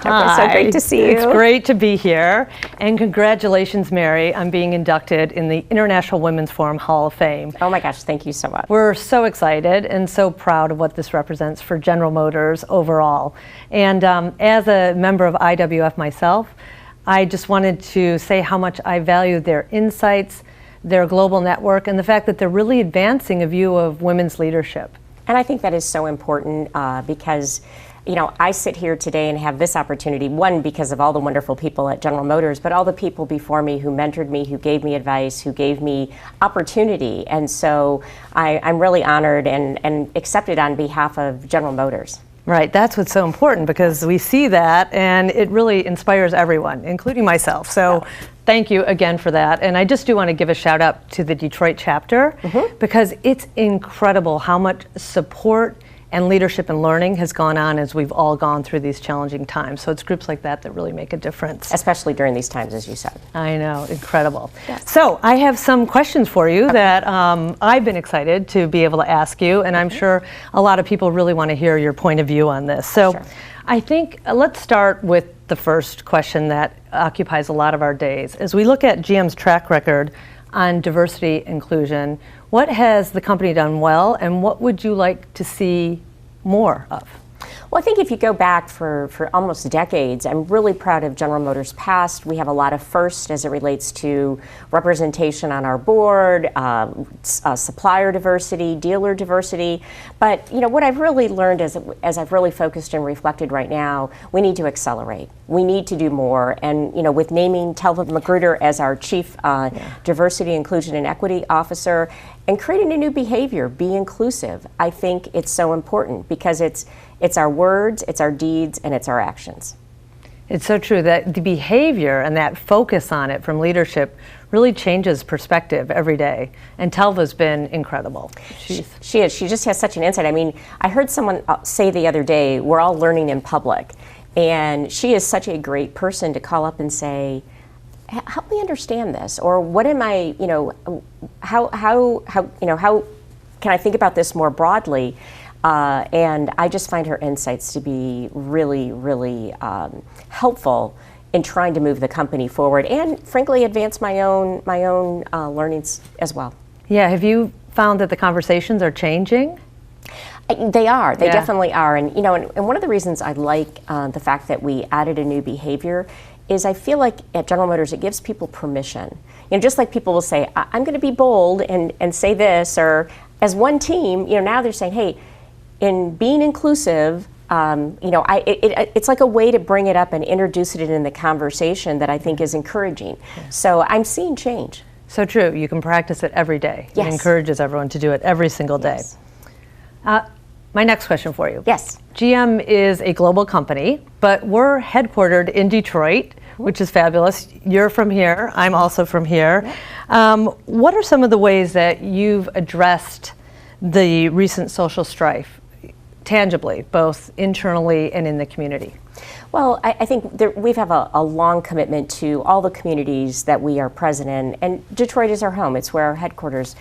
Hi. So great to see you. It's great to be here. And congratulations, Mary, on being inducted in the International Women's Forum Hall of Fame. Oh my gosh, thank you so much. We're so excited and so proud of what this represents for General Motors overall. And as a member of IWF myself, I just wanted to say how much I value their insights, their global network, and the fact that they're really advancing a view of women's leadership. And I think that is so important because, you know, I sit here today and have this opportunity, one, because of all the wonderful people at General Motors, but all the people before me who mentored me, who gave me advice, who gave me opportunity. And so I'm really honored and accepted on behalf of General Motors. Right, that's what's so important, because we see that and it really inspires everyone, including myself. So thank you again for that. And I just do want to give a shout out to the Detroit chapter, because it's incredible how much support and leadership and learning has gone on as we've all gone through these challenging times. So it's groups like that that really make a difference. Especially during these times, as you said. I know, incredible. Yes. So I have some questions for you that I've been excited to be able to ask you, and I'm sure a lot of people really want to hear your point of view on this. So I think let's start with the first question that occupies a lot of our days. As we look at GM's track record on diversity inclusion, what has the company done well, and what would you like to see more of? Well, I think if you go back for almost decades, I'm really proud of General Motors' past. We have a lot of firsts as it relates to representation on our board, supplier diversity, dealer diversity. But you know what I've really learned as I've really focused and reflected right now, we need to accelerate. We need to do more. And you know, with naming Telva Magruder as our Chief Diversity, Inclusion, and Equity Officer, and creating a new behavior, be inclusive, I think it's so important, because it's our words, it's our deeds, and it's our actions. It's so true that the behavior and that focus on it from leadership really changes perspective every day. And Telva's been incredible. She is. She just has such an insight. I mean, I heard someone say the other day, we're all learning in public. And she is such a great person to call up and say, help me understand this, or what am I, you know, how can I think about this more broadly? And I just find her insights to be really, really helpful in trying to move the company forward, and frankly advance my own learnings as well. Yeah, have you found that the conversations are changing? They are. They definitely are. And you know, and one of the reasons I like the fact that we added a new behavior is I feel like at General Motors it gives people permission. You know, just like people will say, I'm going to be bold and say this, or as one team, you know, now they're saying, hey, in being inclusive, you know, it's like a way to bring it up and introduce it in the conversation that I think is encouraging. So I'm seeing change. So true. You can practice it every day. Yes. It encourages everyone to do it every single day. Yes. My next question for you. Yes. GM is a global company, but we're headquartered in Detroit, which is fabulous. You're from here. I'm also from here. What are some of the ways that you've addressed the recent social strife tangibly, both internally and in the community? Well, I think we have a long commitment to all the communities that we are present in, and Detroit is our home. It's where our headquarters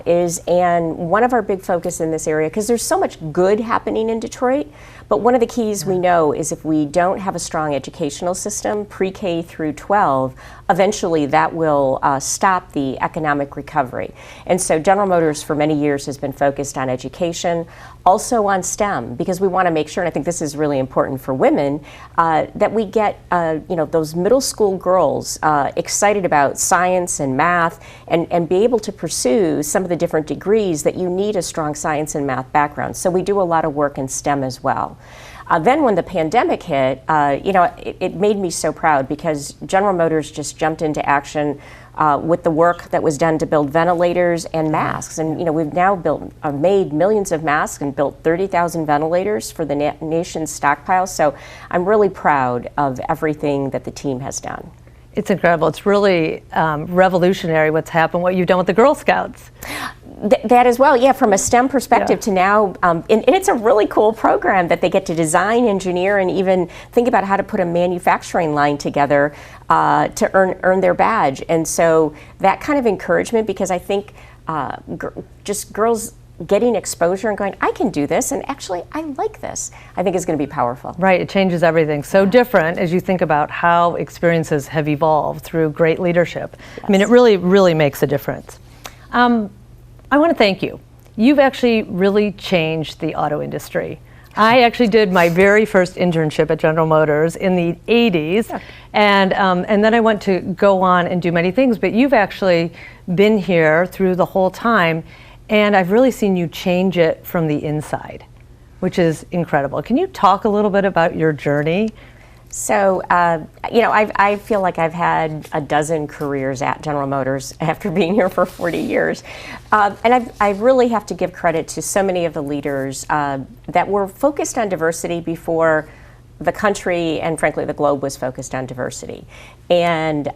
is, and one of our big focus in this area, because there's so much good happening in Detroit, but one of the keys we know is if we don't have a strong educational system, pre-K through 12, eventually that will stop the economic recovery. And so General Motors for many years has been focused on education, also on STEM, because we want to make sure, and I think this is really important for women, that we get you know, those middle school girls excited about science and math, and be able to pursue some of the different degrees that you need a strong science and math background. So we do a lot of work in STEM as well. Then when the pandemic hit, you know, it made me so proud, because General Motors just jumped into action with the work that was done to build ventilators and masks. And you know, we've now made millions of masks and built 30,000 ventilators for the nation's stockpile. So I'm really proud of everything that the team has done. It's incredible. It's really revolutionary what's happened, what you've done with the Girl Scouts. That as well, yeah, from a STEM perspective to now, and it's a really cool program that they get to design, engineer, and even think about how to put a manufacturing line together to earn their badge. And so that kind of encouragement, because I think just girls getting exposure and going, I can do this, and actually I like this, I think is going to be powerful. Right, it changes everything. So different as you think about how experiences have evolved through great leadership. Yes. I mean, it really, really makes a difference. I want to thank you. You've actually really changed the auto industry. I actually did my very first internship at General Motors in the 80s, yeah. And then I went to go on and do many things, but you've actually been here through the whole time, and I've really seen you change it from the inside, which is incredible. Can you talk a little bit about your journey? So, I feel like I've had a dozen careers at General Motors after being here for 40 years. And I really have to give credit to so many of the leaders that were focused on diversity before the country and frankly the globe was focused on diversity. And,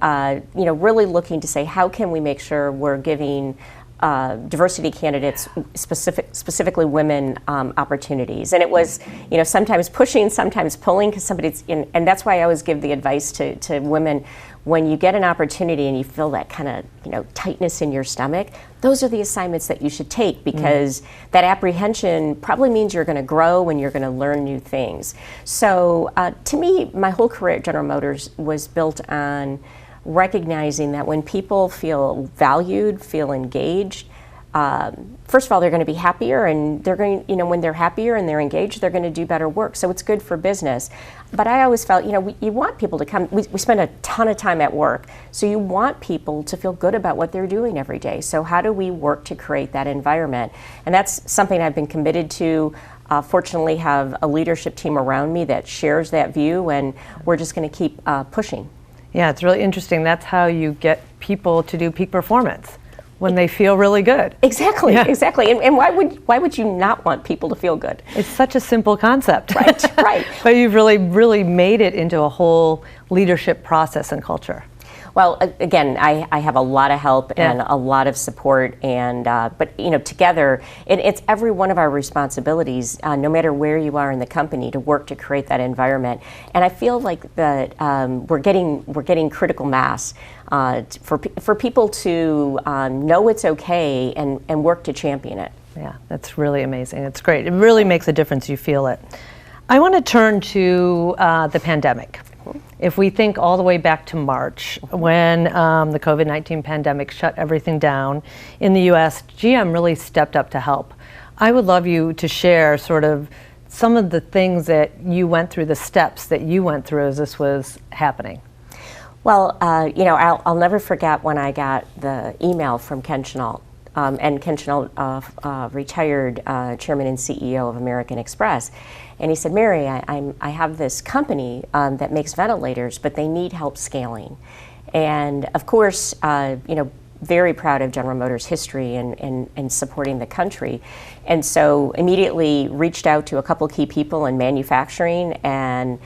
really looking to say, how can we make sure we're giving diversity candidates, specifically women, opportunities. And it was, sometimes pushing, sometimes pulling, because somebody's in, and that's why I always give the advice to women, when you get an opportunity and you feel that kind of, tightness in your stomach, those are the assignments that you should take, because that apprehension probably means you're going to grow and you're going to learn new things. So to me, my whole career at General Motors was built on recognizing that when people feel valued, feel engaged, first of all, they're going to be happier, and they're going, when they're happier and they're engaged, they're going to do better work. So it's good for business. But I always felt, you want people to come. We spend a ton of time at work, so you want people to feel good about what they're doing every day. So how do we work to create that environment? And that's something I've been committed to. Fortunately, have a leadership team around me that shares that view, and we're just going to keep pushing. Yeah, it's really interesting. That's how you get people to do peak performance, when they feel really good. Exactly, yeah. Exactly. And why would you not want people to feel good? It's such a simple concept. Right, right. But you've really, really made it into a whole leadership process and culture. Well, again, I have a lot of help and a lot of support, and but together, it's every one of our responsibilities, no matter where you are in the company, to work to create that environment. And I feel like that we're getting critical mass for people to know it's okay and work to champion it. Yeah, that's really amazing. It's great. It really makes a difference. You feel it. I want to turn to the pandemic. If we think all the way back to March, when the COVID-19 pandemic shut everything down in the US, GM really stepped up to help. I would love you to share sort of some of the things that you went through, the steps that you went through as this was happening. Well, I'll never forget when I got the email from Ken Chenault. And Ken Chenault, retired chairman and CEO of American Express. And he said, Mary, I have this company that makes ventilators, but they need help scaling. And of course, very proud of General Motors' history and supporting the country. And so immediately reached out to a couple key people in manufacturing, and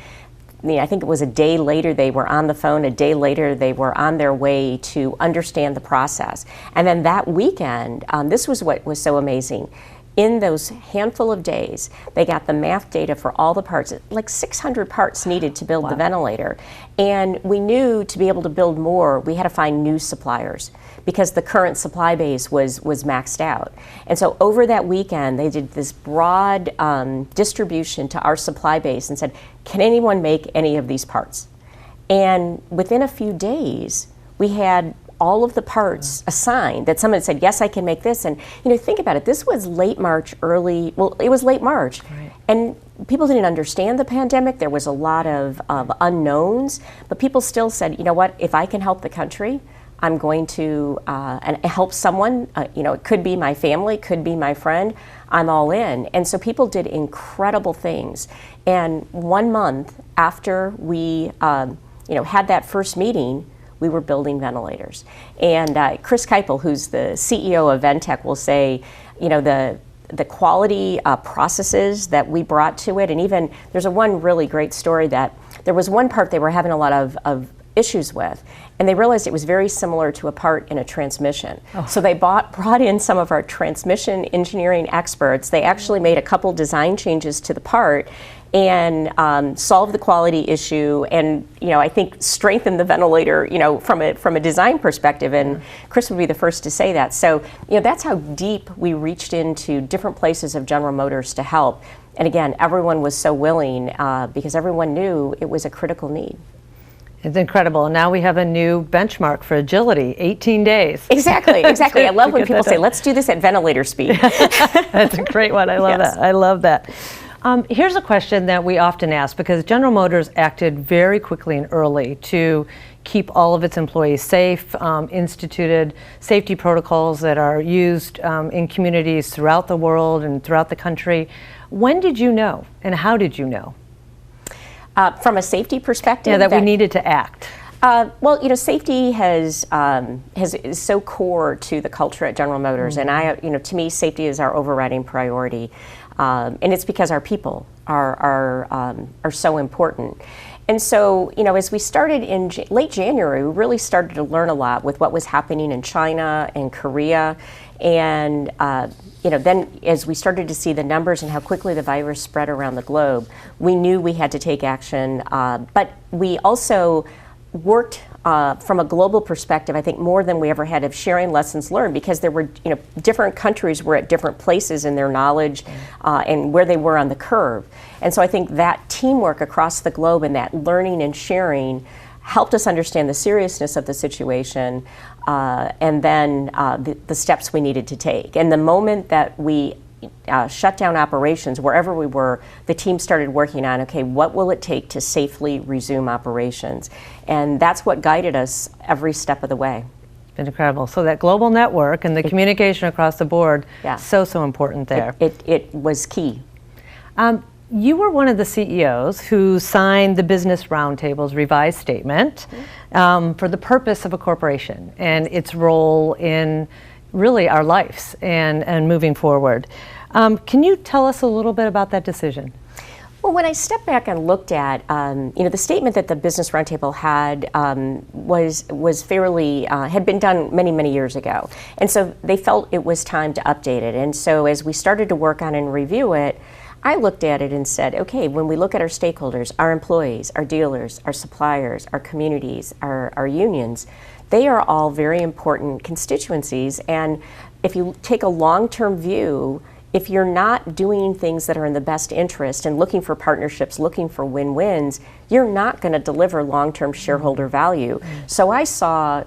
I think it was a day later they were on the phone, a day later they were on their way to understand the process. And then that weekend, this was what was so amazing. In those handful of days, they got the math data for all the parts, like 600 parts needed to build the ventilator. And we knew to be able to build more, we had to find new suppliers, because the current supply base was maxed out. And so over that weekend, they did this broad distribution to our supply base and said, can anyone make any of these parts? And within a few days, we had all of the parts assigned, that someone said, yes, I can make this. And think about it, this was late March, it was late March. Right. And people didn't understand the pandemic. There was a lot of unknowns, but people still said, you know what, if I can help the country, I'm going to and help someone, it could be my family, could be my friend, I'm all in. And so people did incredible things. And 1 month after we had that first meeting, we were building ventilators. And Chris Keipel, who's the CEO of Ventec, will say, the quality processes that we brought to it, and even there's one really great story that there was one part they were having a lot of issues with. And they realized it was very similar to a part in a transmission. So they brought in some of our transmission engineering experts. They actually made a couple design changes to the part and solved the quality issue, and I think strengthened the ventilator, from a design perspective. And Chris would be the first to say that. So that's how deep we reached into different places of General Motors to help. And again, everyone was so willing because everyone knew it was a critical need. It's incredible. Now we have a new benchmark for agility, 18 days. Exactly. I love when people say, let's do this at ventilator speed. That's a great one. I love that. I love that. Here's a question that we often ask, because General Motors acted very quickly and early to keep all of its employees safe, instituted safety protocols that are used in communities throughout the world and throughout the country. When did you know, and how did you know? From a safety perspective? Yeah, that we needed to act. Well, safety is so core to the culture at General Motors, and to me, safety is our overriding priority, and it's because our people are so important. And so, as we started in late January, we really started to learn a lot with what was happening in China and Korea, and then as we started to see the numbers and how quickly the virus spread around the globe, we knew we had to take action. But we also worked from a global perspective, I think, more than we ever had, of sharing lessons learned, because there were, different countries were at different places in their knowledge and where they were on the curve. And so I think that teamwork across the globe and that learning and sharing helped us understand the seriousness of the situation and then the steps we needed to take. And the moment that we shut down operations, wherever we were, the team started working on, okay, what will it take to safely resume operations? And that's what guided us every step of the way. It's incredible. So that global network and the communication across the board, so important there. It was key. You were one of the CEOs who signed the Business Roundtable's revised statement for the purpose of a corporation and its role in really our lives and moving forward. Can you tell us a little bit about that decision? Well, when I stepped back and looked at, the statement that the Business Roundtable had was fairly, had been done many, many years ago. And so they felt it was time to update it. And so as we started to work on and review it, I looked at it and said, okay, when we look at our stakeholders, our employees, our dealers, our suppliers, our communities, our unions, they are all very important constituencies. And if you take a long-term view, if you're not doing things that are in the best interest and looking for partnerships, looking for win-wins, you're not going to deliver long-term shareholder value. So I saw,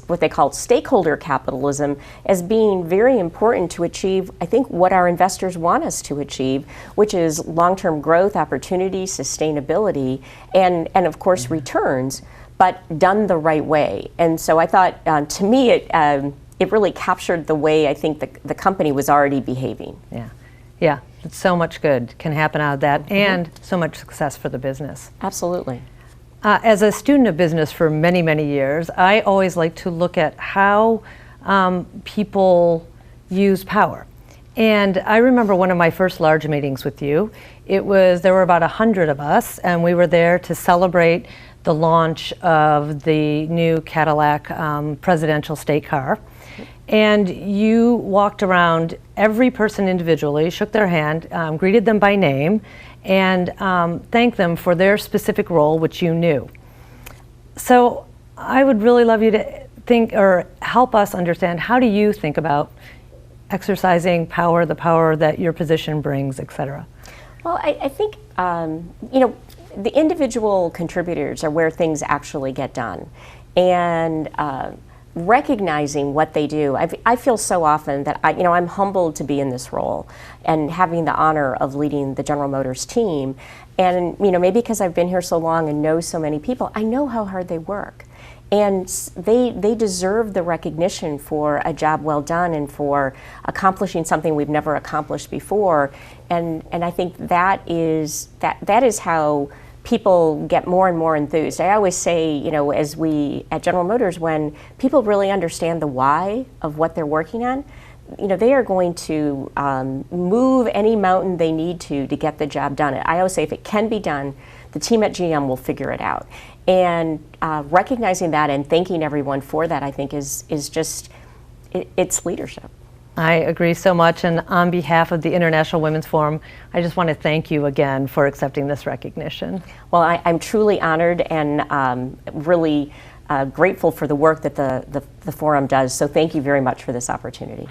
what they called stakeholder capitalism as being very important to achieve, I think, what our investors want us to achieve, which is long-term growth, opportunity, sustainability, and of course returns, but done the right way. And so I thought, to me, it really captured the way I think the company was already behaving. Yeah, so much good can happen out of that, and so much success for the business. Absolutely. As a student of business for many, many years, I always like to look at how people use power. And I remember one of my first large meetings with you. There were about 100 of us, and we were there to celebrate the launch of the new Cadillac presidential state car. And you walked around every person individually, shook their hand, greeted them by name, and thanked them for their specific role, which you knew. So I would really love you to think or help us understand, how do you think about exercising power, the power that your position brings, et cetera? Well, I think, the individual contributors are where things actually get done. And recognizing what they do. I feel so often that I'm humbled to be in this role and having the honor of leading the General Motors team. And maybe because I've been here so long and know so many people, I know how hard they work. And they deserve the recognition for a job well done and for accomplishing something we've never accomplished before. And I think that is how people get more and more enthused. I always say, as we at General Motors, when people really understand the why of what they're working on, they are going to move any mountain they need to get the job done. I always say, if it can be done, the team at GM will figure it out. And recognizing that and thanking everyone for that, I think, is just, it's leadership. I agree so much, and on behalf of the International Women's Forum, I just want to thank you again for accepting this recognition. Well, I'm truly honored and really grateful for the work that the forum does, so thank you very much for this opportunity.